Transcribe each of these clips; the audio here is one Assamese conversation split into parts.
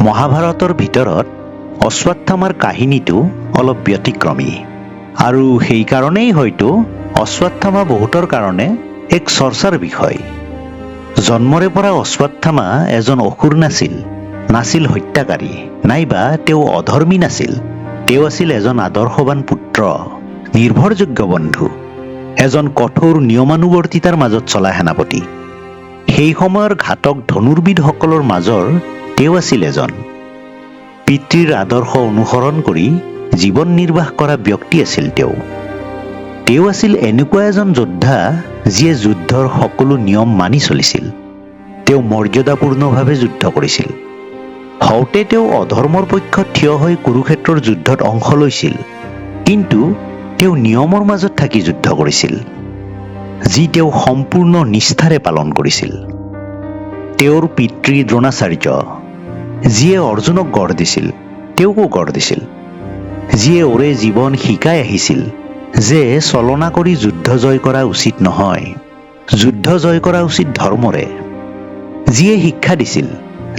মহাভাৰতৰ ভিতৰত অশ্বত্থামাৰ কাহিনীটো অলপ ব্যতিক্ৰমী আৰু সেইকাৰণেই হয়তো অশ্বত্থামা বহুতৰ কাৰণে এক চৰ্চাৰ বিষয়। জন্মৰে পৰা অশ্বত্থামা এজন অসুৰ নাছিল হত্যাকাৰী, নাইবা তেওঁ অধৰ্মী নাছিল। তেওঁ আছিল এজন আদৰ্শৱান পুত্ৰ, নিৰ্ভৰযোগ্য বন্ধু, এজন কঠোৰ নিয়মানুৱৰ্তিতাৰ মাজত চলা সেনাপতি। সেই সময়ৰ ঘাতক ধনুৰ্বিদসকলৰ মাজৰ তেওঁ আছিল এজন। পিতৃৰ আদৰ্শ অনুসৰণ কৰি জীৱন নিৰ্বাহ কৰা ব্যক্তি আছিল তেওঁ। তেওঁ আছিল এনেকুৱা এজন যোদ্ধা যিয়ে যুদ্ধৰ সকলো নিয়ম মানি চলিছিল। তেওঁ মৰ্যাদাপূৰ্ণভাৱে যুদ্ধ কৰিছিল। হওঁতে তেওঁ অধৰ্মৰ পক্ষত থিয় হৈ কুৰুক্ষেত্ৰৰ যুদ্ধত অংশ লৈছিল, কিন্তু তেওঁ নিয়মৰ মাজত থাকি যুদ্ধ কৰিছিল, যি তেওঁ সম্পূৰ্ণ নিষ্ঠাৰে পালন কৰিছিল। তেওঁৰ পিতৃ দ্ৰোণাচাৰ্য, যিয়ে অৰ্জুনক গঢ় দিছিল, তেওঁকো গঢ় দিছিল। যিয়ে ওৰে জীৱন শিকাই আহিছিল যে ছলনা কৰি যুদ্ধ জয় কৰা উচিত নহয়, যুদ্ধ জয় কৰা উচিত ধৰ্মৰে। যিয়ে শিক্ষা দিছিল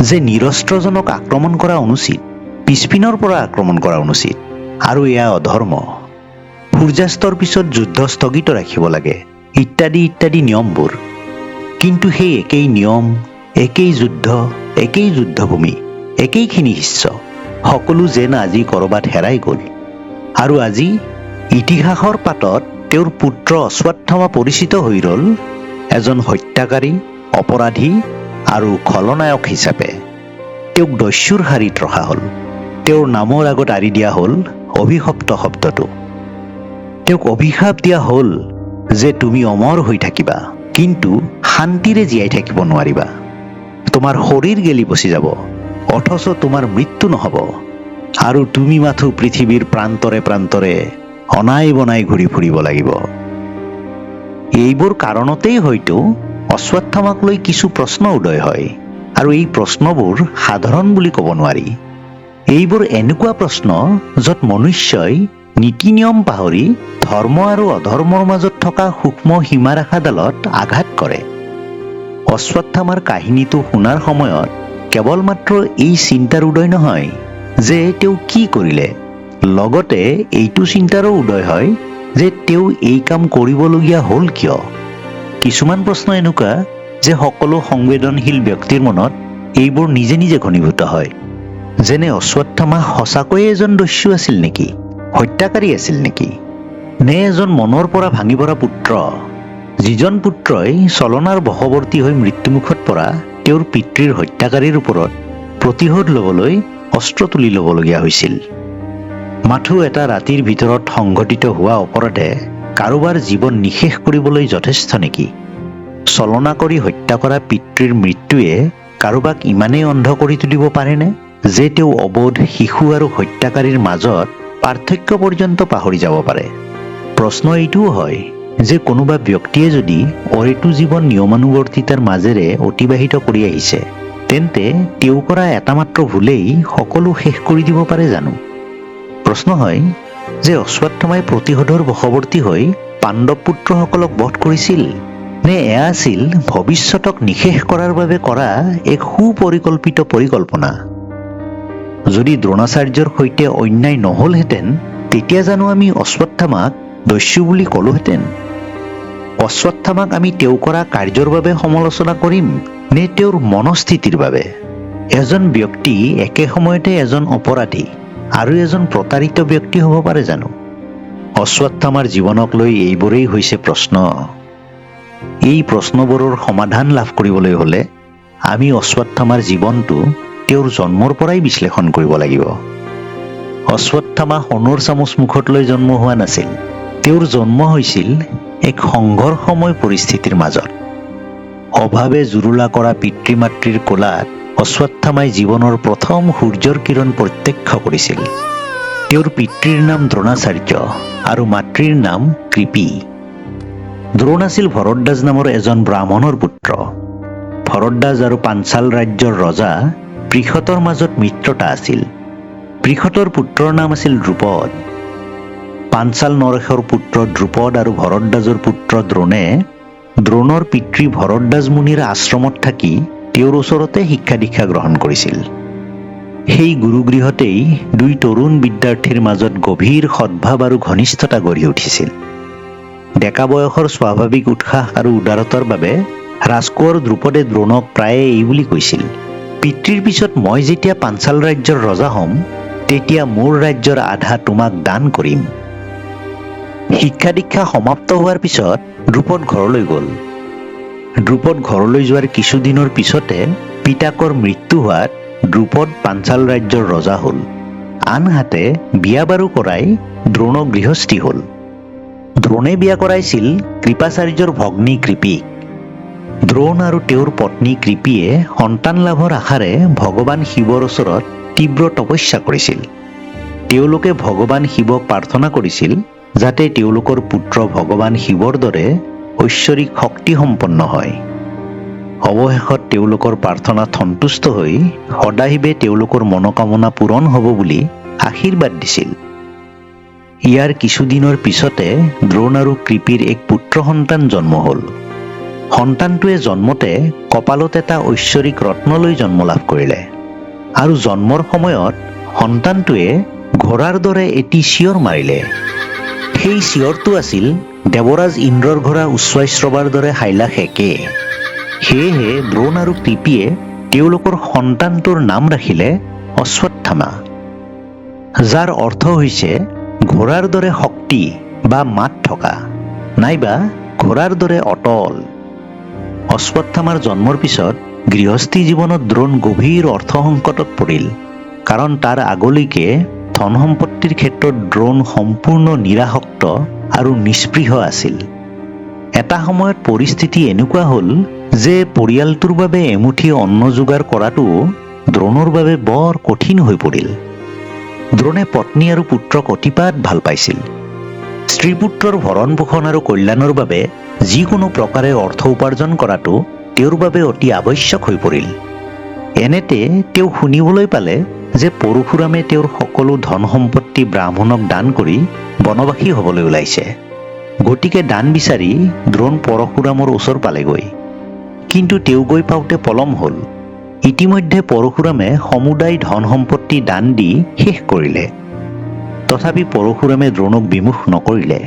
যে নিৰস্ত্ৰজনক আক্ৰমণ কৰা অনুচিত, পিছপিনৰ পৰা আক্ৰমণ কৰা অনুচিত, আৰু এয়া অধৰ্ম। সূৰ্যাস্তৰ পিছত যুদ্ধ স্থগিত ৰাখিব লাগে, ইত্যাদি ইত্যাদি নিয়মবোৰ। কিন্তু সেই একেই নিয়ম, একেই যুদ্ধ, একেই যুদ্ধভূমি, একেইখিনি শিষ্য, সকলো যেন আজি ক'ৰবাত হেৰাই গ'ল। আৰু আজি ইতিহাসৰ পাতত তেওঁৰ পুত্ৰ অশ্বত্থামা পৰিচিত হৈ ৰ'ল এজন হত্যাকাৰী, অপৰাধী আৰু খলনায়ক হিচাপে। তেওঁক দস্যুৰ শাৰীত ৰখা হ'ল। তেওঁৰ নামৰ আগত আঁৰি দিয়া হ'ল অভিশপ্ত শব্দটো। তেওঁক অভিশাপ দিয়া হ'ল যে তুমি অমৰ হৈ থাকিবা, কিন্তু শান্তিৰে জীয়াই থাকিব নোৱাৰিবা। তোমাৰ শৰীৰ গেলি পচি যাব, অথচ তোমাৰ মৃত্যু নহ'ব, আৰু তুমি মাথো পৃথিৱীৰ প্ৰান্তৰে প্ৰান্তৰে অনাই বনাই ঘূৰি ফুৰিব লাগিব। এইবোৰ কাৰণতেই হয়তো অশ্বত্থামাক লৈ কিছু প্ৰশ্ন উদয় হয়, আৰু এই প্ৰশ্নবোৰ সাধাৰণ বুলি ক'ব নোৱাৰি। এইবোৰ এনেকুৱা প্ৰশ্ন য'ত মনুষ্যই নীতি নিয়ম পাহৰি ধৰ্ম আৰু অধৰ্মৰ মাজত থকা সূক্ষ্ম সীমাৰেখাডালত আঘাত কৰে। অশ্বত্থামাৰ কাহিনীটো শুনাৰ সময়ত কেৱল মাত্ৰ এই চিন্তাৰ উদয় নহয় যে তেওঁ কি কৰিলে, লগতে এইটো চিন্তাৰো উদয় হয় যে তেওঁ এই কাম কৰিবলগীয়া হ'ল কিয়। কিছুমান প্ৰশ্ন এনেকুৱা যে সকলো সংবেদনশীল ব্যক্তিৰ মনত এইবোৰ নিজে নিজে ঘনীভূত হয়। যেনে অশ্বত্থামা সঁচাকৈয়ে এজন দস্যু আছিল নেকি, হত্যাকাৰী আছিল নেকি, নে এজন মনৰ পৰা ভাঙি পৰা পুত্ৰ, যিজন পুত্ৰই ছলনাৰ বশৱৰ্তী হৈ মৃত্যুমুখত পৰা তেওঁৰ পিতৃৰ হত্যাকাৰীৰ ওপৰত প্ৰতিশোধ ল'বলৈ অস্ত্ৰ তুলি ল'বলগীয়া হৈছিল। মাথো এটা ৰাতিৰ ভিতৰত সংঘটিত হোৱা অপৰাধে কাৰোবাৰ জীৱন নিশেষ কৰিবলৈ যথেষ্ট নেকি? ছলনা কৰি হত্যা কৰা পিতৃৰ মৃত্যুৱে কাৰোবাক ইমানেই অন্ধ কৰি তুলিব পাৰেনে যে তেওঁ অবোধ শিশু আৰু হত্যাকাৰীৰ মাজত পাৰ্থক্য পৰ্যন্ত পাহৰি যাব পাৰে? প্ৰশ্ন এইটোও হয় যে কোনোবা ব্যক্তিয়ে যদি অৰেটো জীৱন নিয়মানুৱৰ্তিতাৰ মাজেৰে অতিবাহিত কৰি আহিছে, তেন্তে তেওঁ কৰা এটা মাত্ৰ ভুলেই সকলো শেষ কৰি দিব পাৰে জানো? প্ৰশ্ন হয় যে অশ্বত্থামাই প্ৰতিশোধৰ বশৱৰ্তী হৈ পাণ্ডৱ পুত্ৰসকলক বধ কৰিছিল, নে এয়া আছিল ভৱিষ্যতক নিশেষ কৰাৰ বাবে কৰা এক সুপৰিকল্পিত পৰিকল্পনা? যদি দ্ৰোণাচাৰ্যৰ সৈতে অন্যায় নহ'লহেঁতেন, তেতিয়া জানো আমি অশ্বত্থামাক দস্যু বুলি ক'লোহেঁতেন? অশ্বত্থামাক আমি তেওঁ কৰা কাৰ্যৰ বাবে সমালোচনা কৰিম, নে তেওঁৰ মনস্থিতিৰ বাবে? এজন ব্যক্তি একে সময়তে এজন অপৰাধী আৰু এজন প্ৰতাৰিত ব্যক্তি হ'ব পাৰে জানো? অশ্বত্থামাৰ জীৱনক লৈ এইবোৰেই হৈছে প্ৰশ্ন। এই প্ৰশ্নবোৰৰ সমাধান লাভ কৰিবলৈ হ'লে আমি অশ্বত্থামাৰ জীৱনটো তেওঁৰ জন্মৰ পৰাই বিশ্লেষণ কৰিব লাগিব। অশ্বত্থামা সোণৰ চামুচ মুখত লৈ জন্ম হোৱা নাছিল। তেওঁৰ জন্ম হৈছিল এক সংঘৰ্ষময় পৰিস্থিতিৰ মাজত। অভাৱে জুৰুলা কৰা পিতৃ মাতৃৰ কোলাত অশ্বত্থামাই জীৱনৰ প্ৰথম সূৰ্যৰ কিৰণ প্ৰত্যক্ষ কৰিছিল। তেওঁৰ পিতৃৰ নাম দ্ৰোণাচাৰ্য আৰু মাতৃৰ নাম কৃপি। দ্ৰোণ আছিল ভৰদ্বাজ নামৰ এজন ব্ৰাহ্মণৰ পুত্ৰ। ভৰদ্বাজ আৰু পাঞ্চাল ৰাজ্যৰ ৰজা পৃষতৰ মাজত মিত্ৰতা আছিল। পৃষতৰ পুত্ৰৰ নাম আছিল দ্ৰুপদ। পাঞ্চাল নৰেশৰ পুত্ৰ দ্ৰুপদ আৰু ভৰদ্বাজৰ পুত্ৰ দ্ৰোণে দ্ৰোণৰ পিতৃ ভৰদ্বাজ মুনিৰ আশ্ৰমত থাকি তেওঁৰ ওচৰতে শিক্ষা দীক্ষা গ্ৰহণ কৰিছিল। সেই গুৰুগৃহতেই দুই তৰুণ বিদ্যাৰ্থীৰ মাজত গভীৰ সদ্ভাৱ আৰু ঘনিষ্ঠতা গঢ়ি উঠিছিল। ডেকা বয়সৰ স্বাভাৱিক উৎসাহ আৰু উদাৰতাৰ বাবে ৰাজকোঁৱৰ দ্ৰুপদে দ্ৰোণক প্ৰায়ে এই বুলি কৈছিল, পিতৃৰ পিছত মই যেতিয়া পাঞ্চাল ৰাজ্যৰ ৰজা হ'ম, তেতিয়া মোৰ ৰাজ্যৰ আধা তোমাক দান কৰিম। শিক্ষা দীক্ষা সমাপ্ত হোৱাৰ পিছত দ্ৰুপদ ঘৰলৈ গ'ল। দ্ৰুপদ ঘৰলৈ যোৱাৰ কিছুদিনৰ পিছতে পিতাকৰ মৃত্যু হোৱাত দ্ৰুপদ পাঞ্চাল ৰাজ্যৰ ৰজা হ'ল। আনহাতে বিয়া বাৰু কৰাই দ্ৰোণ গৃহস্থী হ'ল। দ্ৰোণে বিয়া কৰাইছিল কৃপাচাৰ্যৰ ভগ্নী কৃপিক। দ্ৰোণ আৰু তেওঁৰ পত্নী কৃপিয়ে সন্তান লাভৰ আশাৰে ভগৱান শিৱৰ ওচৰত তীব্ৰ তপস্যা কৰিছিল। তেওঁলোকে ভগৱান শিৱক প্ৰাৰ্থনা কৰিছিল যাতে তেওঁলোকৰ পুত্ৰ ভগৱান শিৱৰ দৰে ঐশ্বৰিক শক্তিসম্পন্ন হয়। অৱশেষত তেওঁলোকৰ প্ৰাৰ্থনাত সন্তুষ্ট হৈ সদাশিৱে তেওঁলোকৰ মনোকামনা পূৰণ হ'ব বুলি আশীৰ্বাদ দিছিল। ইয়াৰ কিছুদিনৰ পিছতে দ্ৰোণ আৰু কৃপিৰ এক পুত্ৰ সন্তান জন্ম হ'ল। সন্তানটোৱে জন্মতে কপালত এটা ঐশ্বৰিক ৰত্ন লৈ জন্ম লাভ কৰিলে আৰু জন্মৰ সময়ত সন্তানটোৱে ঘোঁৰাৰ দৰে এটি চিঞৰ মাৰিলে। সেই চিঞৰটো আছিল দেৱৰাজ ইন্দ্ৰৰ ঘোঁৰা উচ্চৈঃশ্ৰৱাৰ দৰে হাইলাশ একে। সেয়েহে দ্ৰোণ আৰু কৃপিয়ে তেওঁলোকৰ সন্তানটোৰ নাম ৰাখিলে অশ্বত্থামা, যাৰ অৰ্থ হৈছে ঘোঁৰাৰ দৰে শক্তি বা মাত থকা, নাইবা ঘোঁৰাৰ দৰে অটল। অশ্বত্থামাৰ জন্মৰ পিছত গৃহস্থী জীৱনত দ্ৰোণ গভীৰ অৰ্থ সংকটত পৰিল, কাৰণ তাৰ আগলৈকে ধন সম্পত্তিৰ ক্ষেত্ৰত দ্ৰোণ সম্পূৰ্ণ নিৰাসক্ত আৰু নিস্পৃহ আছিল। এটা সময়ত পৰিস্থিতি এনেকুৱা হ'ল যে পৰিয়ালটোৰ বাবে এমুঠি অন্ন যোগাৰ কৰাটো দ্ৰোণৰ বাবে বৰ কঠিন হৈ পৰিল। দ্ৰোণে পত্নী আৰু পুত্ৰক অতিপাত ভাল পাইছিল। স্ত্ৰী পুত্ৰৰ ভৰণ পোষণ আৰু কল্যাণৰ বাবে যিকোনো প্ৰকাৰে অৰ্থ উপাৰ্জন কৰাটো তেওঁৰ বাবে অতি আৱশ্যক হৈ পৰিল। এনেতে তেওঁ শুনিবলৈ পালে যে পৰশুৰামে তেওঁৰ সকলো ধন সম্পত্তি ব্ৰাহ্মণক দান কৰি বনবাসী হ'বলৈ ওলাইছে। গতিকে দান বিচাৰি দ্ৰোণ পৰশুৰামৰ ওচৰ পালেগৈ। কিন্তু তেওঁ গৈ পাওঁতে পলম হ'ল। ইতিমধ্যে পৰশুৰামে সমুদায় ধন সম্পত্তি দান দি শেষ কৰিলে। তথাপি পৰশুৰামে দ্ৰোণক বিমুখ নকৰিলে।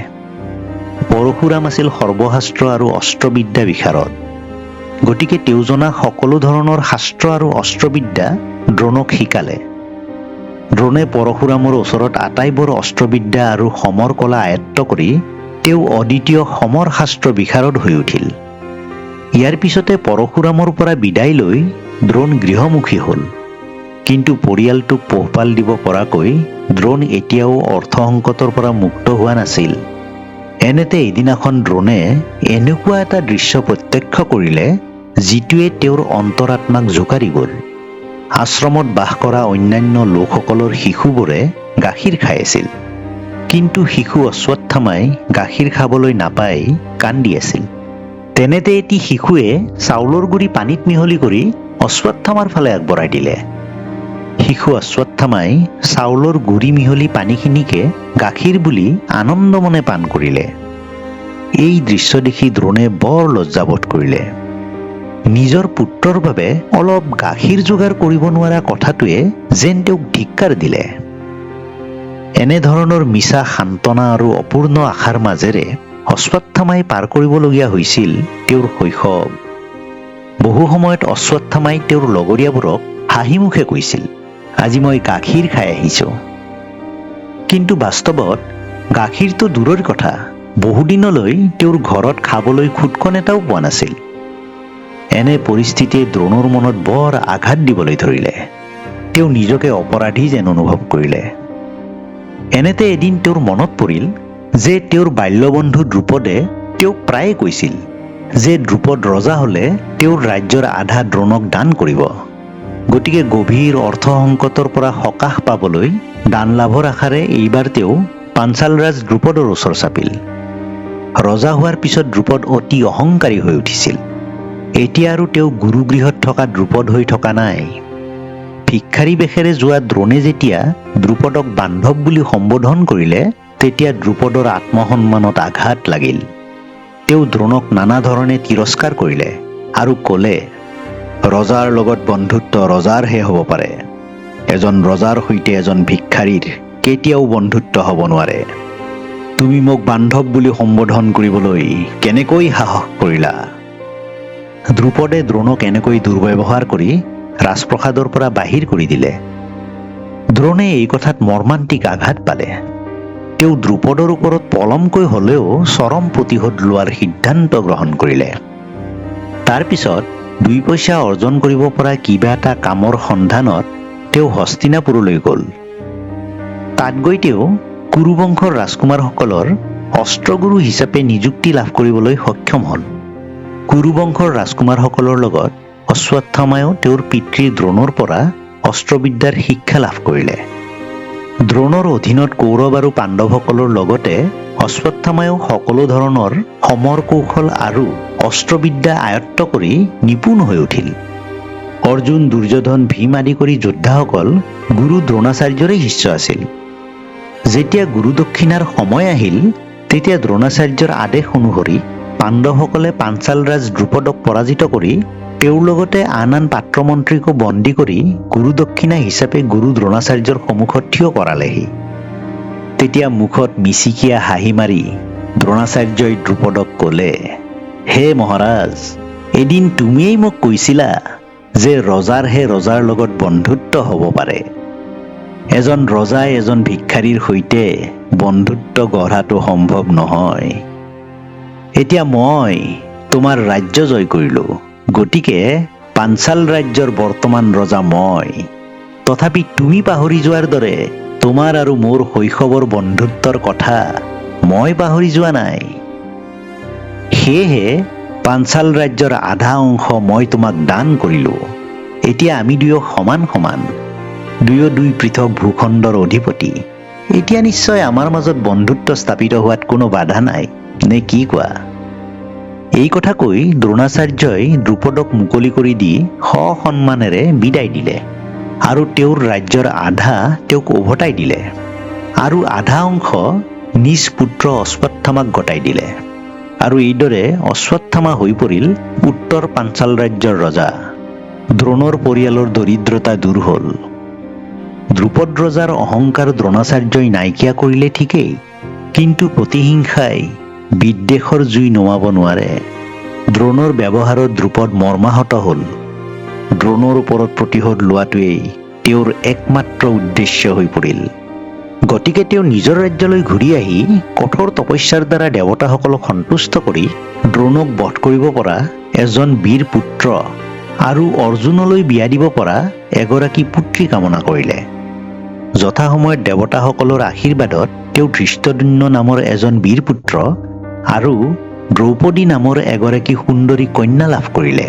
পৰশুৰাম আছিল সৰ্বশাস্ত্ৰ আৰু অস্ত্ৰবিদ্যা বিশাৰদ। গতিকে তেওঁ জনা সকলো ধৰণৰ শাস্ত্ৰ আৰু অস্ত্ৰবিদ্যা দ্ৰোণক শিকালে। দ্ৰোণে পৰশুৰামৰ ওচৰত আটাইবোৰ অস্ত্ৰবিদ্যা আৰু সমৰ কলা আয়ত্ত কৰি তেওঁ অদ্বিতীয় সমৰ শাস্ত্ৰ বিশাৰদ হৈ উঠিল। ইয়াৰ পিছতে পৰশুৰামৰ পৰা বিদায় লৈ দ্ৰোণ গৃহমুখী হ'ল। কিন্তু পৰিয়ালটোক পোহপাল দিব পৰাকৈ দ্ৰোণ এতিয়াও অৰ্থ সংকটৰ পৰা মুক্ত হোৱা নাছিল। এনেতে এদিনাখন দ্ৰোণে এনেকুৱা এটা দৃশ্য প্ৰত্যক্ষ কৰিলে যিটোৱে তেওঁৰ অন্তৰাত্মাক জোকাৰি গ'ল। আশ্ৰমত বাস কৰা অন্যান্য লোকসকলৰ শিশুবোৰে গাখীৰ খাই আছিল, কিন্তু শিশু অশ্বত্থামাই গাখীৰ খাবলৈ নাপাই কান্দি আছিল। তেনেতে এটি শিশুৱে চাউলৰ গুৰি পানীত মিহলি কৰি অশ্বত্থামাৰ ফালে আগবঢ়াই দিলে। শিশু অশ্বত্থামাই চাউলৰ গুৰি মিহলি পানীখিনিকে গাখীৰ বুলি আনন্দমনে পান কৰিলে। এই দৃশ্য দেখি দ্ৰোণে বৰ লজ্জাবোধ কৰিলে। নিজৰ পুত্ৰৰ বাবে অলপ গাখীৰ যোগাৰ কৰিব নোৱাৰা কথাটোৱে যেন তেওঁক ধিক্কাৰ দিলে। এনেধৰণৰ মিছা সান্তনা আৰু অপূৰ্ণ আশাৰ মাজেৰে অশ্বত্থামাই পাৰ কৰিবলগীয়া হৈছিল তেওঁৰ শৈশৱ। বহু সময়ত অশ্বত্থামাই তেওঁৰ লগৰীয়াবোৰক হাঁহিমুখে কৈছিল, আজি মই গাখীৰ খাই আহিছোঁ। কিন্তু বাস্তৱত গাখীৰটো দূৰৰ কথা, বহুদিনলৈ তেওঁৰ ঘৰত খাবলৈ খুটকণ এটাও পোৱা নাছিল। এনে পৰিস্থিতিয়ে দ্ৰোণৰ মনত বৰ আঘাত দিবলৈ ধৰিলে। তেওঁ নিজকে অপৰাধী যেন অনুভৱ কৰিলে। এনেতে এদিন তেওঁৰ মনত পৰিল যে তেওঁৰ বাল্যবন্ধু দ্ৰুপদে তেওঁক প্ৰায়ে কৈছিল যে দ্ৰুপদ ৰজা হ'লে তেওঁৰ ৰাজ্যৰ আধা দ্ৰোণক দান কৰিব। গতিকে গভীৰ অৰ্থ সংকটৰ পৰা সকাহ পাবলৈ দান লাভৰ আশাৰে এইবাৰ তেওঁ পাঞ্চালৰাজ দ্ৰুপদৰ ওচৰ চাপিল। ৰজা হোৱাৰ পিছত দ্ৰুপদ অতি অহংকাৰী হৈ উঠিছিল। এতিয়া আৰু তেওঁ গুৰুগৃহত থকা দ্ৰুপদ হৈ থকা নাই। ভিক্ষাৰী বেশেৰে যোৱা দ্ৰোণে যেতিয়া দ্ৰুপদক বান্ধৱ বুলি সম্বোধন কৰিলে, তেতিয়া দ্ৰুপদৰ আত্মসন্মানত আঘাত লাগিল। তেওঁ দ্ৰোণক নানা ধৰণে তিৰস্কাৰ কৰিলে আৰু ক'লে, ৰজাৰ লগত বন্ধুত্ব ৰজাৰহে হ'ব পাৰে, এজন ৰজাৰ সৈতে এজন ভিক্ষাৰীৰ কেতিয়াও বন্ধুত্ব হ'ব নোৱাৰে। তুমি মোক বান্ধৱ বুলি সম্বোধন কৰিবলৈ কেনেকৈ সাহস কৰিলা? দ্ৰুপদে দ্ৰোণক এনেকৈ দুৰ্ব্যৱহাৰ কৰি ৰাজপ্ৰসাদৰ পৰা বাহিৰ কৰি দিলে। দ্ৰোণে এই কথাত মৰ্মান্তিক আঘাত পালে। তেওঁ দ্ৰুপদৰ ওপৰত পলমকৈ হ'লেও চৰম প্ৰতিশোধ লোৱাৰ সিদ্ধান্ত গ্ৰহণ কৰিলে। তাৰ পিছত 2 পইচা অৰ্জন কৰিব পৰা কিবা এটা কামৰ সন্ধানত তেওঁ হস্তিনাপুৰলৈ গ'ল। তাত গৈ তেওঁ কুৰুবংশৰ ৰাজকুমাৰসকলৰ অস্ত্ৰগুৰু হিচাপে নিযুক্তি লাভ কৰিবলৈ সক্ষম হ'ল। কুৰুবংশৰ ৰাজকুমাৰসকলৰ লগত অশ্বত্থামায়েও তেওঁৰ পিতৃ দ্ৰোণৰ পৰা অস্ত্ৰবিদ্যাৰ শিক্ষা লাভ কৰিলে। দ্ৰোণৰ অধীনত কৌৰৱ আৰু পাণ্ডৱসকলৰ লগতে অশ্বত্থামায়েও সকলো ধৰণৰ সমৰ কৌশল আৰু অস্ত্ৰবিদ্যা আয়ত্ত কৰি নিপুণ হৈ উঠিল। অৰ্জুন, দুৰ্যোধন, ভীম আদি কৰি যোদ্ধাসকল গুৰু দ্ৰোণাচাৰ্যৰে শিষ্য আছিল। যেতিয়া গুৰুদক্ষিণাৰ সময় আহিল, তেতিয়া দ্ৰোণাচাৰ্যৰ আদেশ অনুসৰি পাণ্ডৱসকলে পাঞ্চাল ৰাজ দ্ৰুপদক পৰাজিত কৰি তেওঁৰ লগতে আন পাত্ৰমন্ত্ৰীকো বন্দী কৰি গুৰুদক্ষিণা হিচাপে গুৰু দ্ৰোণাচাৰ্যৰ সন্মুখত থিয় কৰালেহি। তেতিয়া মুখত মিচিকিয়া হাঁহি মাৰি দ্ৰোণাচাৰ্যই দ্ৰুপদক ক'লে, হে মহাৰাজ, এদিন তুমিয়েই মোক কৈছিলা যে ৰজাৰহে ৰজাৰ লগত বন্ধুত্ব হ'ব পাৰে। এজন ৰজাই এজন ভিক্ষাৰীৰ সৈতে বন্ধুত্ব গঢ়াটো সম্ভৱ নহয়। এতিয়া মই তোমাৰ ৰাজ্য জয় কৰিলো, গতিকে পাঞ্চাল ৰাজ্যৰ বৰ্তমান ৰজা মই। তথাপি তুমি পাহৰি যোৱাৰ দৰে তোমাৰ আৰু মোৰ শৈশৱৰ বন্ধুত্বৰ কথা মই পাহৰি যোৱা নাই। সেয়েহে পাঞ্চাল ৰাজ্যৰ আধা অংশ মই তোমাক দান কৰিলো। এতিয়া আমি দুয়ো সমান সমান, দুই পৃথক ভূখণ্ডৰ অধিপতি। এতিয়া নিশ্চয় আমাৰ মাজত বন্ধুত্ব স্থাপিত হোৱাত কোনো বাধা নাই, নে কি কোৱা? এই কথা কৈ দ্ৰোণাচাৰ্যই দ্ৰুপদক মুকলি কৰি দি সসন্মানেৰে বিদায় দিলে আৰু তেওঁৰ ৰাজ্যৰ আধা তেওঁক উভতাই দিলে আৰু আধা অংশ নিজ পুত্ৰ অশ্বত্থামাক গতাই দিলে। আৰু এইদৰে অশ্বত্থামা হৈ পৰিল উত্তৰ পাঞ্চাল ৰাজ্যৰ ৰজা। দ্ৰোণৰ পৰিয়ালৰ দৰিদ্ৰতা দূৰ হ'ল। দ্ৰুপদ ৰজাৰ অহংকাৰ দ্ৰোণাচাৰ্যই নাইকিয়া কৰিলে ঠিকেই, কিন্তু প্ৰতিহিংসাই বিদ্বেষৰ জুই নুমাব নোৱাৰে। দ্ৰোণৰ ব্যৱহাৰত দ্ৰুপদ মৰ্মাহত হ'ল। দ্ৰোণৰ ওপৰত প্ৰতিশোধ লোৱাটোৱেই তেওঁৰ একমাত্ৰ উদ্দেশ্য হৈ পৰিল। গতিকে তেওঁ নিজৰ ৰাজ্যলৈ ঘূৰি আহি কঠোৰ তপস্যাৰ দ্বাৰা দেৱতাসকলক সন্তুষ্ট কৰি দ্ৰোণক বধ কৰিব পৰা এজন বীৰ পুত্ৰ আৰু অৰ্জুনলৈ বিয়া দিব পৰা এগৰাকী পুত্ৰী কামনা কৰিলে। যথাসময়ত দেৱতাসকলৰ আশীৰ্বাদত তেওঁ ধৃষ্টদ্যুম্ন নামৰ এজন বীৰ পুত্ৰ আৰু দ্ৰৌপদী নামৰ এগৰাকী সুন্দৰী কন্যা লাভ কৰিলে।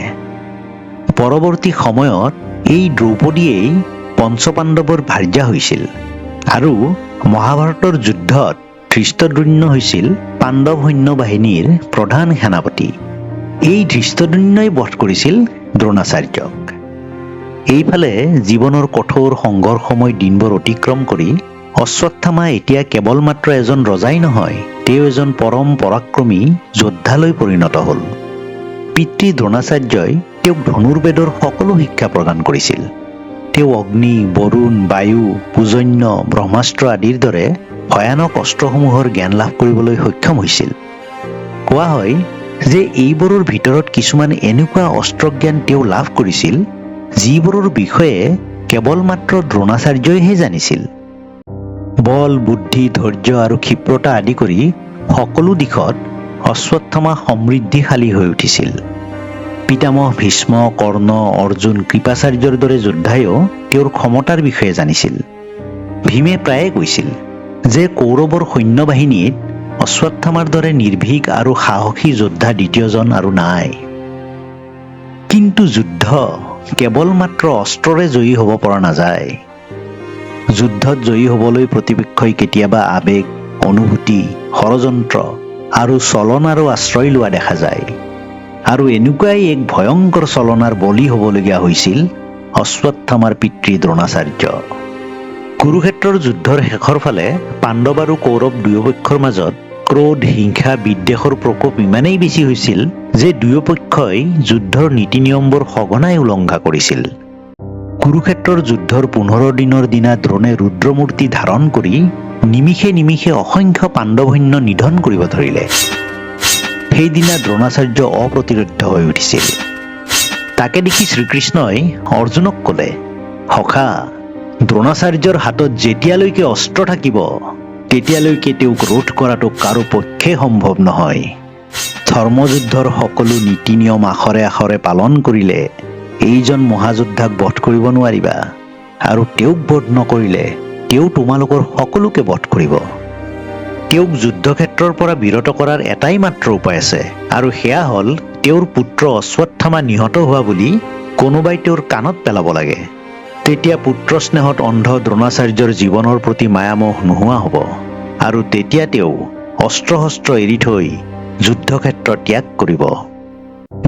পৰৱৰ্তী সময়ত এই দ্ৰৌপদীয়েই পঞ্চপাণ্ডৱৰ ভাৰ্যা হৈছিল আৰু মহাভাৰতৰ যুদ্ধত ধৃষ্টদ্যুম্ন হৈছিল পাণ্ডৱ সৈন্য বাহিনীৰ প্ৰধান সেনাপতি। এই ধৃষ্টদ্যুম্নই বধ কৰিছিল দ্ৰোণাচাৰ্যক। এইফালে জীৱনৰ কঠোৰ সংঘৰ্ষময় দিনবোৰ অতিক্ৰম কৰি অশ্বত্থামা এতিয়া কেৱল মাত্ৰ এজন ৰজাই নহয়, তেওঁ এজন পৰম পৰাক্ৰমী যোদ্ধালৈ পৰিণত হ'ল। পিতৃ দ্ৰোণাচাৰ্যই তেওঁক ধনুৰ্বেদৰ সকলো শিক্ষা প্ৰদান কৰিছিল। তেওঁ অগ্নি, বৰুণ, বায়ু, পূজন্য, ব্ৰহ্মাস্ত্ৰ আদিৰ দৰে ভয়ানক অস্ত্ৰসমূহৰ জ্ঞান লাভ কৰিবলৈ সক্ষম হৈছিল। কোৱা হয় যে এইবোৰৰ ভিতৰত কিছুমান এনেকুৱা অস্ত্ৰজ্ঞান তেওঁ লাভ কৰিছিল যিবোৰৰ বিষয়ে কেৱল মাত্ৰ দ্ৰোণাচাৰ্যইহে জানিছিল। বল, বুদ্ধি, ধৈৰ্য আৰু ক্ষিপ্ৰতা আদি কৰি সকলো দিশত অশ্বত্থামা সমৃদ্ধিশালী হৈ উঠিছিল। পিতামহ ভীষ্ম, কৰ্ণ, অৰ্জুন, কৃপাচাৰ্যৰ দৰে যোদ্ধাইও তেওঁৰ ক্ষমতাৰ বিষয়ে জানিছিল। ভীমে প্ৰায়ে কৈছিল যে কৌৰৱৰ সৈন্যবাহিনীত অশ্বত্থামাৰ দৰে নিৰ্ভীক আৰু সাহসী যোদ্ধা দ্বিতীয়জন আৰু নাই। কিন্তু যুদ্ধ কেৱল মাত্ৰ অস্ত্ৰৰে জয়ী হ'ব পৰা নাযায়। যুদ্ধত জয়ী হ'বলৈ প্ৰতিপক্ষই কেতিয়াবা আবেগ, অনুভূতি, ষড়যন্ত্ৰ আৰু চলনাৰো আশ্ৰয় লোৱা দেখা যায়। আৰু এনেকুৱাই এক ভয়ংকৰ চলনাৰ বলি হ'বলগীয়া হৈছিল অশ্বত্থামাৰ পিতৃ দ্ৰোণাচাৰ্য। কুৰুক্ষেত্ৰৰ যুদ্ধৰ শেষৰ ফালে পাণ্ডৱ আৰু কৌৰৱ দুয়োপক্ষৰ মাজত ক্ৰোধ, হিংসা, বিদ্বেষৰ প্ৰকোপ ইমানেই বেছি হৈছিল যে দুয়োপক্ষই যুদ্ধৰ নীতি নিয়মবোৰ সঘনাই উলংঘা কৰিছিল। কুৰুক্ষেত্ৰৰ যুদ্ধৰ 15 দিনৰ দিনা দ্ৰোণে ৰুদ্ৰমূৰ্তি ধাৰণ কৰি নিমিষে নিমিষে অসংখ্য পাণ্ডৱসৈন্য নিধন কৰিব ধৰিলে। সেইদিনা দ্ৰোণাচাৰ্য অপ্ৰতিৰোধ্য হৈ উঠিছিল। তাকে দেখি শ্ৰীকৃষ্ণই অৰ্জুনক ক'লে, সখা, দ্ৰোণাচাৰ্যৰ হাতত যেতিয়ালৈকে অস্ত্ৰ থাকিব তেতিয়ালৈকে তেওঁক ৰোধ কৰাটো কাৰো পক্ষে সম্ভৱ নহয়। ধৰ্মযুদ্ধৰ সকলো নীতি নিয়ম আখৰে আখৰে পালন কৰিলে এইজন মহাযোদ্ধাক বধ কৰিব নোৱাৰিবা, আৰু তেওঁক বধ নকৰিলে তেওঁ তোমালোকৰ সকলোকে বধ কৰিব। তেওঁক যুদ্ধক্ষেত্ৰৰ পৰা বিৰত কৰাৰ এটাই মাত্ৰ উপায় আছে, আৰু সেয়া হ'ল তেওঁৰ পুত্ৰ অশ্বত্থামা নিহত হোৱা বুলি কোনোবাই তেওঁৰ কাণত পেলাব লাগে। তেতিয়া পুত্ৰ স্নেহত অন্ধ দ্ৰোণাচাৰ্যৰ জীৱনৰ প্ৰতি মায়ামোহ নোহোৱা হ'ব, আৰু তেতিয়া তেওঁ অস্ত্ৰ শস্ত্ৰ এৰি থৈ যুদ্ধক্ষেত্ৰ ত্যাগ কৰিব।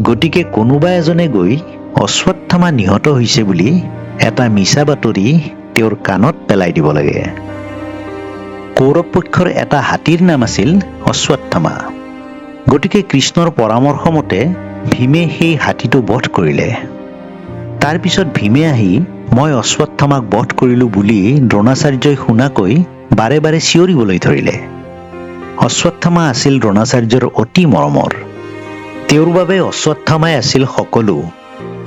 গতিকে কোনোবা এজনে গৈ অশ্বত্থামা নিহত হৈছে বুলি এটা মিছা বাতৰি তেওঁৰ কাণত পেলাই দিব লাগে। কৌৰৱ পক্ষৰ এটা হাতীৰ নাম আছিল অশ্বত্থামা। গতিকে কৃষ্ণৰ পৰামৰ্শ মতে ভীমে সেই হাতীটো বধ কৰিলে। তাৰ পিছত ভীমে আহি মই অশ্বত্থামাক বধ কৰিলো বুলি দ্ৰোণাচাৰ্যই শুনাকৈ বাৰে বাৰে চিঞৰিবলৈ ধৰিলে। অশ্বত্থামা আছিল দ্ৰোণাচাৰ্যৰ অতি মৰমৰ। তেওঁৰ বাবে অশ্বত্থামাই আছিল সকলো।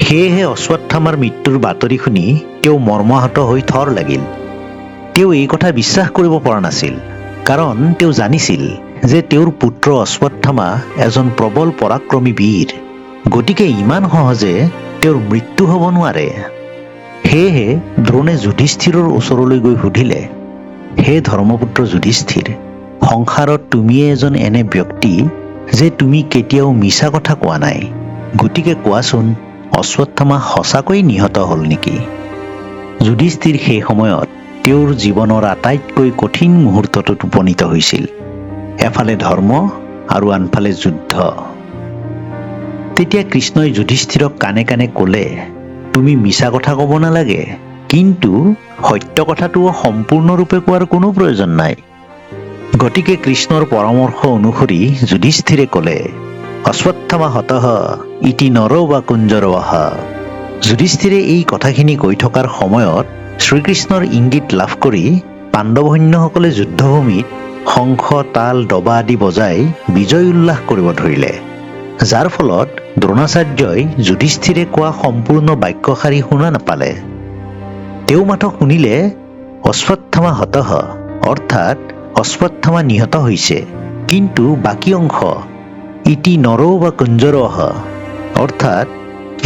সেয়েহে অশ্বত্থামাৰ মৃত্যুৰ বাতৰি শুনি তেওঁ মৰ্মাহত হৈ থৰ লাগিল। তেওঁ এই কথা বিশ্বাস কৰিব পৰা নাছিল, কাৰণ তেওঁ জানিছিল যে তেওঁৰ পুত্ৰ অশ্বত্থামা এজন প্ৰবল পৰাক্ৰমী বীৰ। গতিকে ইমান সহজে তেওঁৰ মৃত্যু হ'ব নোৱাৰে। সেয়েহে দ্ৰোণে যুধিষ্ঠিৰৰ ওচৰলৈ গৈ সুধিলে, হে ধৰ্মপুত্ৰ যুধিষ্ঠিৰ, সংসাৰত তুমিয়ে এজন এনে ব্যক্তি যে তুমি কেতিয়াও মিছা কথা কোৱা নাই। গতিকে কোৱাচোন, অশ্বত্থামা সঁচাকৈ নিহত হ'ল নেকি? যুধিষ্ঠিৰ সেই সময়ত তেওঁৰ জীৱনৰ আটাইতকৈ কঠিন মুহূৰ্তটোত উপনীত হৈছিল। এফালে ধৰ্ম আৰু আনফালে যুদ্ধ। তেতিয়া কৃষ্ণই যুধিষ্ঠিৰক কাণে কাণে ক'লে, তুমি মিছা কথা ক'ব নালাগে, কিন্তু সত্য কথাটোও সম্পূৰ্ণৰূপে কোৱাৰ কোনো প্ৰয়োজন নাই। গতিকে কৃষ্ণৰ পৰামৰ্শ অনুসৰি যুধিষ্ঠিৰে ক'লে, অশ্বত্থামা হতঃ ইতি নৰো বা কুঞ্জৰৱঃ। যুধিষ্ঠিৰে এই কথাখিনি কৈ থকাৰ সময়ত শ্ৰীকৃষ্ণৰ ইংগিত লাভ কৰি পাণ্ডৱসৈন্যসকলে যুদ্ধভূমিত শংখ, তাল, দবা আদি বজাই বিজয় উল্লাস কৰিব ধৰিলে, যাৰ ফলত দ্ৰোণাচাৰ্যই যুধিষ্ঠিৰে কোৱা সম্পূৰ্ণ বাক্যশাৰী শুনা নাপালে। তেওঁ মাত্ৰ শুনিলে অশ্বত্থামা হতঃ, অৰ্থাৎ অশ্বত্থামা নিহত হৈছে, কিন্তু বাকী অংশ ইতি নৰো বা কুঞ্জৰঃ, অৰ্থাৎ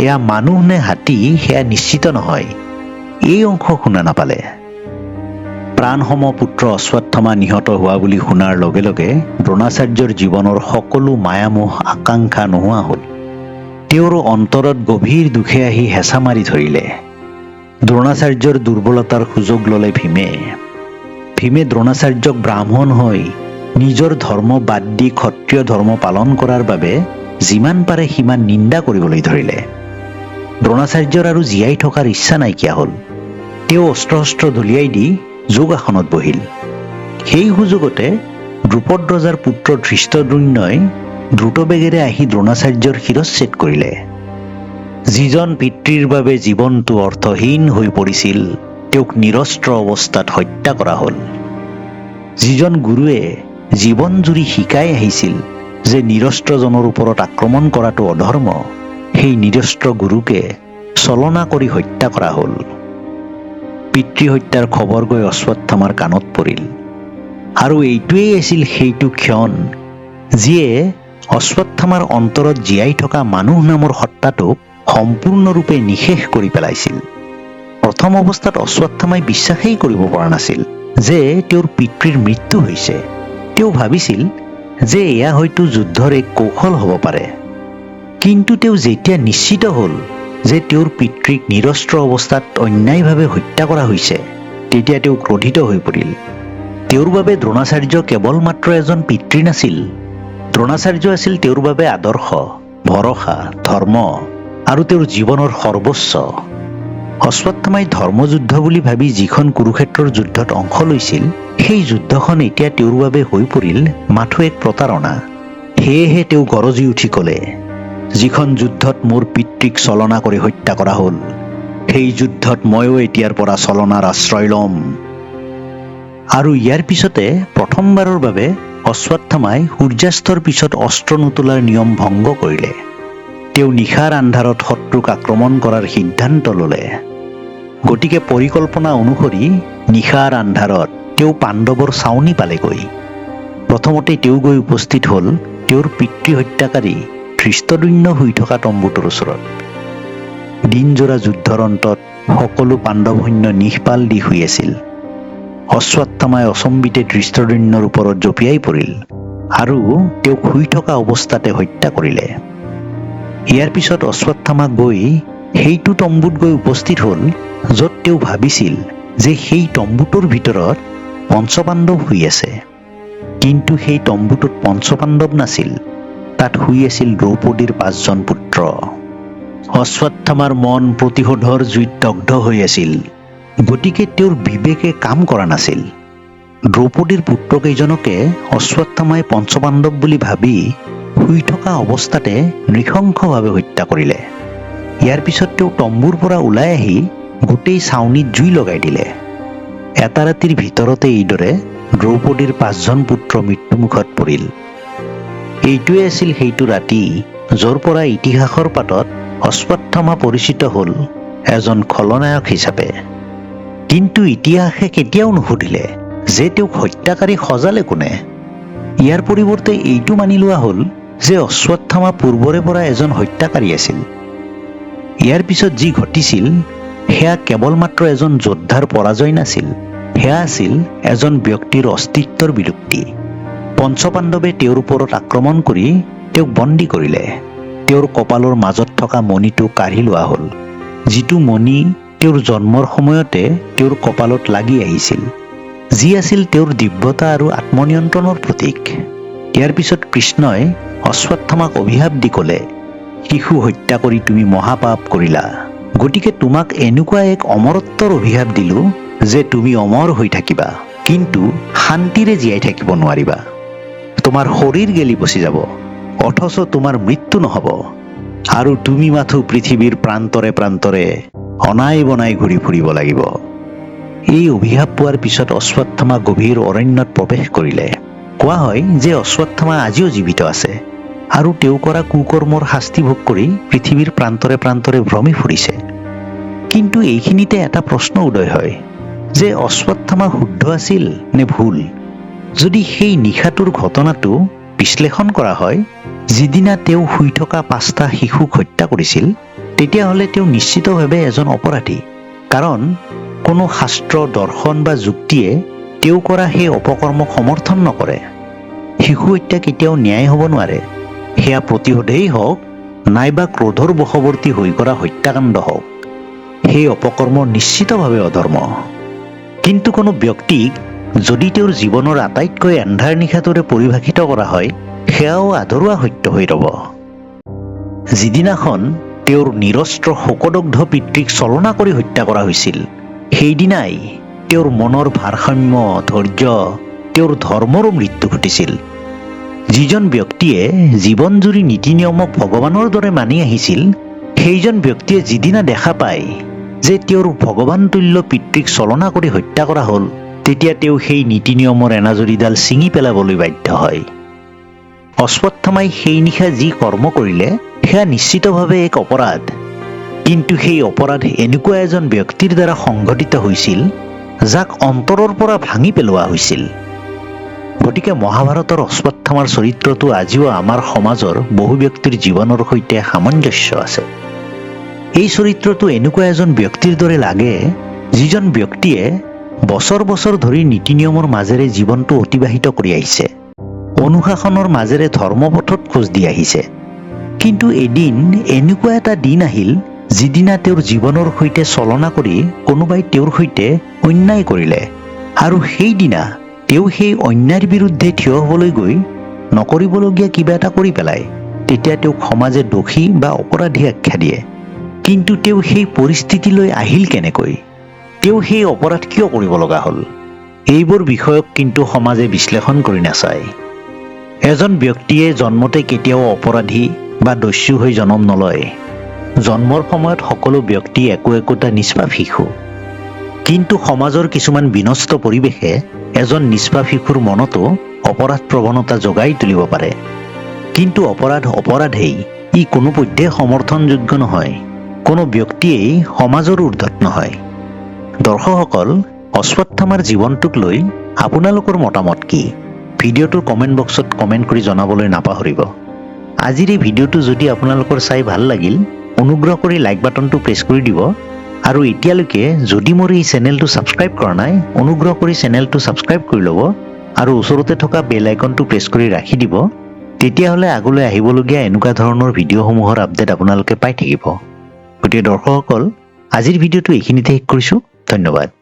এয়া মানুহ নে হাতী সেয়া নিশ্চিত নহয়, এই অংশ শুনা নাপালে। প্ৰাণসম পুত্ৰ অশ্বত্থামা নিহত হোৱা বুলি শুনাৰ লগে লগে দ্ৰোণাচাৰ্যৰ জীৱনৰ সকলো মায়ামোহ আকাংক্ষা নোহোৱা হ'ল। তেওঁৰ অন্তৰত গভীৰ দুখে আহি হেঁচা মাৰি ধৰিলে। দ্ৰোণাচাৰ্যৰ দুৰ্বলতাৰ সুযোগ ল'লে ভীমে। ভীমে দ্ৰোণাচাৰ্যক ব্ৰাহ্মণ হৈ নিজৰ ধৰ্ম বাদ দি ক্ষত্ৰিয় ধৰ্ম পালন কৰাৰ বাবে যিমান পাৰে সিমান নিন্দা কৰিবলৈ ধৰিলে। দ্ৰোণাচাৰ্যৰ আৰু জীয়াই থকাৰ ইচ্ছা নাইকিয়া হ'ল। তেওঁ অস্ত্ৰ শস্ত্ৰ দলিয়াই দি যোগাসনত বহিল। সেই সুযোগতে দ্ৰুপদ ৰজাৰ পুত্ৰ ধৃষ্টদ্যুম্নই দ্ৰুতবেগেৰে আহি দ্ৰোণাচাৰ্যৰ শিৰচ্ছেদ কৰিলে। যিজন পিতৃৰ বাবে জীৱনটো অৰ্থহীন হৈ পৰিছিল, তেওঁক নিৰস্ত্ৰ অৱস্থাত হত্যা কৰা হ'ল। যিজন গুৰুৱে জীৱন জুৰি শিকাই আহিছিল যে নিৰস্ত্ৰজনৰ ওপৰত আক্ৰমণ কৰাটো অধৰ্ম, সেই নিৰস্ত্ৰ গুৰুকে ছলনা কৰি হত্যা কৰা হ'ল। পিতৃ হত্যাৰ খবৰ গৈ অশ্বত্থামাৰ কাণত পৰিল, আৰু এইটোৱেই আছিল সেইটো ক্ষণ যিয়ে অশ্বত্থামাৰ অন্তৰত জীয়াই থকা মানুহ নামৰ সত্তাটোক সম্পূৰ্ণৰূপে নিঃশেষ কৰি পেলাইছিল। প্ৰথম অৱস্থাত অশ্বত্থামাই বিশ্বাসেই কৰিব পৰা নাছিল যে তেওঁৰ পিতৃৰ মৃত্যু হৈছে। তেওঁ ভাবিছিল যে এয়া হয়তো যুদ্ধৰ এক কৌশল হ'ব পাৰে। কিন্তু তেওঁ যেতিয়া নিশ্চিত হ'ল যে তেওঁৰ পিতৃক নিৰস্ত্ৰ অৱস্থাত অন্যায়ভাৱে হত্যা কৰা হৈছে, তেতিয়া তেওঁ ক্ৰোধিত হৈ পৰিল। তেওঁৰ বাবে দ্ৰোণাচাৰ্য কেৱল মাত্ৰ এজন পিতৃ নাছিল, দ্ৰোণাচাৰ্য আছিল তেওঁৰ বাবে আদৰ্শ, ভৰসা, ধৰ্ম আৰু তেওঁৰ জীৱনৰ সৰ্বোচ্চ। অশ্বত্থামাই ধৰ্মযুদ্ধ বুলি ভাবি যিখন কুৰুক্ষেত্ৰৰ যুদ্ধত অংশ লৈছিল, সেই যুদ্ধখন এতিয়া তেওঁৰ বাবে হৈ পৰিল মাথো এক প্ৰতাৰণা। সেয়েহে তেওঁ গৰজি উঠি ক'লে, যিখন যুদ্ধত মোৰ পিতৃক ছলনা কৰি হত্যা কৰা হ'ল, সেই যুদ্ধত ময়ো এতিয়াৰ পৰা চলনাৰ আশ্ৰয় ল'ম। আৰু ইয়াৰ পিছতে প্ৰথমবাৰৰ বাবে অশ্বত্থামাই সূৰ্যাস্তৰ পিছত অস্ত্ৰ নোতোলাৰ নিয়ম ভংগ কৰিলে। তেওঁ নিশাৰ আন্ধাৰত শত্ৰুক আক্ৰমণ কৰাৰ সিদ্ধান্ত ল'লে। গতিকে পৰিকল্পনা অনুসৰি নিশাৰ আন্ধাৰত তেওঁ পাণ্ডৱৰ ছাউনি পালেগৈ। প্ৰথমতে তেওঁ গৈ উপস্থিত হ'ল তেওঁৰ পিতৃ হত্যাকাৰী ধৃষ্টদ্যুম্ন শুই থকা তম্বুটোৰ ওচৰত। দিনজোৰা যুদ্ধৰ অন্তত সকলো পাণ্ডৱ সৈন্য নিষ্পাল দি শুই আছিল। অশ্বত্থামাই অচম্বিতে ধৃষ্টদ্যুম্নৰ ওপৰত জঁপিয়াই পৰিল আৰু তেওঁক শুই থকা অৱস্থাতে হত্যা কৰিলে। ইয়াৰ পিছত অশ্বত্থামা গৈ সেইটো তম্বুত গৈ উপস্থিত হ'ল য'ত তেওঁ ভাবিছিল যে সেই তম্বুটোৰ ভিতৰত পঞ্চপাণ্ডৱ শুই আছে। কিন্তু সেই তম্বুটোত পঞ্চপাণ্ডৱ নাছিল, তাত শুই আছিল দ্ৰৌপদীৰ 5জন পুত্ৰ। অশ্বত্থামাৰ মন প্ৰতিশোধৰ জুইত দগ্ধ হৈ আছিল, গতিকে তেওঁৰ বিবেকে কাম কৰা নাছিল। দ্ৰৌপদীৰ পুত্ৰকেইজনকে অশ্বত্থামাই পঞ্চপাণ্ডৱ বুলি ভাবি শুই থকা অৱস্থাতে নৃশংসভাৱে হত্যা কৰিলে। ইয়াৰ পিছত তেওঁ তম্বুৰ পৰা ওলাই আহি গোটেই ছাউনিত জুই লগাই দিলে। এটা ৰাতিৰ ভিতৰতে এইদৰে দ্ৰৌপদীৰ 5জন পুত্ৰ মৃত্যুমুখত পৰিল। এইটোৱে আছিল সেইটো ৰাতি য'ৰ পৰা ইতিহাসৰ পাতত অশ্বত্থামা পৰিচিত হ'ল এজন খলনায়ক হিচাপে। কিন্তু ইতিহাসে কেতিয়াও নুসুধিলে যে তেওঁক হত্যাকাৰী সজালে কোনে। ইয়াৰ পৰিৱৰ্তে এইটো মানি লোৱা হ'ল যে অশ্বত্থামা পূৰ্বৰে পৰা এজন হত্যাকাৰী আছিল। ইয়াৰ পিছত যি ঘটিছিল সেয়া কেৱল মাত্ৰ এজন যোদ্ধাৰ পৰাজয় নাছিল, সেয়া আছিল এজন ব্যক্তিৰ অস্তিত্বৰ বিলুপ্তি। পঞ্চপাণ্ডৱে তেওঁৰ ওপৰত আক্ৰমণ কৰি তেওঁক বন্দী কৰিলে। তেওঁৰ কপালৰ মাজত থকা মণিটো কাঢ়ি লোৱা হ'ল, যিটো মণি তেওঁৰ জন্মৰ সময়তে তেওঁৰ কপালত লাগি আহিছিল, যি আছিল তেওঁৰ দিব্যতা আৰু আত্মনিয়ন্ত্ৰণৰ প্ৰতীক। ইয়াৰ পিছত কৃষ্ণই অশ্বত্থামাক অভিশাপ দি ক'লে, শিশু হত্যা কৰি তুমি মহাপাপ কৰিলা, গতিকে তোমাক এনেকুৱা এক অমৰত্বৰ অভিশাপ দিলো যে তুমি অমৰ হৈ থাকিবা, কিন্তু শান্তিৰে জীয়াই থাকিব নোৱাৰিবা। তোমাৰ শৰীৰ গেলি পচি যাব, অথচ তোমাৰ মৃত্যু নহ'ব, আৰু তুমি মাথো পৃথিৱীৰ প্ৰান্তৰে প্ৰান্তৰে অনাই বনাই ঘূৰি ফুৰিব লাগিব। এই অভিশাপ পোৱাৰ পিছত অশ্বত্থামা গভীৰ অৰণ্যত প্ৰৱেশ কৰিলে। কোৱা হয় যে অশ্বত্থামা আজিও জীৱিত আছে আৰু তেওঁ কৰা কুকৰ্মৰ শাস্তি ভোগ কৰি পৃথিৱীৰ প্ৰান্তৰে প্ৰান্তৰে ভ্ৰমি ফুৰিছে। কিন্তু এইখিনিতে এটা প্ৰশ্ন উদয় হয় যে অশ্বত্থামা শুদ্ধ আছিল নে ভুল? যদি সেই নিশাটোৰ ঘটনাটো বিশ্লেষণ কৰা হয়, যিদিনা তেওঁ শুই থকা 5টা শিশুক হত্যা কৰিছিল, তেতিয়াহ'লে তেওঁ নিশ্চিতভাৱে এজন অপৰাধী। কাৰণ কোনো শাস্ত্ৰ, দৰ্শন বা যুক্তিয়ে তেওঁ কৰা সেই অপকৰ্মক সমৰ্থন নকৰে। শিশু হত্যা কেতিয়াও ন্যায় হ'ব নোৱাৰে, সেয়া প্ৰতিশোধেই হওক নাইবা ক্ৰোধৰ বশৱৰ্তী হৈ কৰা হত্যাকাণ্ড হওক, সেই অপকৰ্ম নিশ্চিতভাৱে অধৰ্ম। কিন্তু কোনো ব্যক্তিক যদি তেওঁৰ জীৱনৰ আটাইতকৈ এন্ধাৰ নিশাটোৰে পৰিভাষিত কৰা হয়, সেয়াও আধৰুৱা সত্য হৈ ৰ'ব। যিদিনাখন তেওঁৰ নিৰস্ত্ৰ শোকদগ্ধ পিতৃক ছলনা কৰি হত্যা কৰা হৈছিল, সেইদিনাই তেওঁৰ মনৰ ভাৰসাম্য, ধৈৰ্য, তেওঁৰ ধৰ্মৰো মৃত্যু ঘটিছিল। যিজন ব্যক্তিয়ে জীৱনজুৰি নীতি নিয়মক ভগৱানৰ দৰে মানি আহিছিল, সেইজন ব্যক্তিয়ে যিদিনা দেখা পায় যে তেওঁৰ ভগৱানতুল্য পিতৃক ছলনা কৰি হত্যা কৰা হ'ল, তেতিয়া তেওঁ সেই নীতি নিয়মৰ এনাজৰীডাল ছিঙি পেলাবলৈ বাধ্য হয়। অশ্বত্থামাই সেই নিশা যি কৰ্ম কৰিলে সেয়া নিশ্চিতভাৱে এক অপৰাধ। কিন্তু সেই অপৰাধ এনেকুৱা এজন ব্যক্তিৰ দ্বাৰা সংঘটিত হৈছিল যাক অন্তৰৰ পৰা ভাঙি পেলোৱা হৈছিল। গতিকে মহাভাৰতৰ অশ্বত্থামাৰ চৰিত্ৰটো আজিও আমাৰ সমাজৰ বহু ব্যক্তিৰ জীৱনৰ সৈতে সামঞ্জস্য আছে। এই চৰিত্ৰটো এনেকুৱা এজন ব্যক্তিৰ দৰে লাগে যিজন ব্যক্তিয়ে বছৰ বছৰ ধৰি নীতি নিয়মৰ মাজেৰে জীৱনটো অতিবাহিত কৰি আহিছে, অনুশাসনৰ মাজেৰে ধৰ্মপথত খোজ দি আহিছে। কিন্তু এদিন এনেকুৱা এটা দিন আহিল যিদিনা তেওঁৰ জীৱনৰ সৈতে ছলনা কৰি কোনোবাই তেওঁৰ সৈতে অন্যায় কৰিলে, আৰু সেইদিনা তেওঁ সেই অন্যায়ৰ বিৰুদ্ধে থিয় হ'বলৈ গৈ নকৰিবলগীয়া কিবা এটা কৰি পেলায়। তেতিয়া তেওঁক সমাজে দোষী বা অপৰাধী আখ্যা দিয়ে। কিন্তু তেওঁ সেই পৰিস্থিতিলৈ আহিল কেনেকৈ? তেওঁ সেই অপৰাধ কিয় কৰিব লগা হ'ল? এইবোৰ বিষয়ক কিন্তু সমাজে বিশ্লেষণ কৰি নাচায়। এজন ব্যক্তিয়ে জন্মতে কেতিয়াও অপৰাধী বা দস্যু হৈ জন্ম নলয়। জন্মৰ সময়ত সকলো ব্যক্তি একোটা নিষ্পাপ শিশু। কিন্তু সমাজৰ কিছুমান বিনষ্ট পৰিৱেশে এজন নিষ্পাপ শিশুৰ মনতো অপৰাধ প্ৰৱণতা জগাই তুলিব পাৰে। কিন্তু অপৰাধেই ই কোনোপধ্যে সমৰ্থনযোগ্য নহয়। কোনো ব্যক্তিয়েই সমাজৰ ঊৰ্ধত নহয়। দৰ্শকসকল, অশ্বত্থামাৰ জীৱনটোক লৈ আপোনালোকৰ মতামত কি? ভিডিঅ'টোৰ কমেণ্ট বক্সত কমেণ্ট কৰি জনাবলৈ নাপাহৰিব। আজিৰ এই ভিডিঅ'টো যদি আপোনালোকৰ চাই ভাল লাগিল, অনুগ্ৰহ কৰি লাইক বাটনটো প্ৰেছ কৰি দিব। আৰু এতিয়ালৈকে যদি মোৰ এই চেনেলটো ছাবস্ক্ৰাইব কৰা নাই, অনুগ্ৰহ কৰি চেনেলটো ছাবস্ক্ৰাইব কৰি ল'ব আৰু ওচৰতে থকা বেল আইকনটো প্ৰেছ কৰি ৰাখি দিব। তেতিয়াহ'লে আগলৈ আহিবলগীয়া এনেকুৱা ধৰণৰ ভিডিঅ'সমূহৰ আপডেট আপোনালোকে পাই থাকিব। গতিকে দৰ্শকসকল, আজিৰ ভিডিঅ'টো এইখিনিতে শেষ কৰিছোঁ। ধন্যবাদ।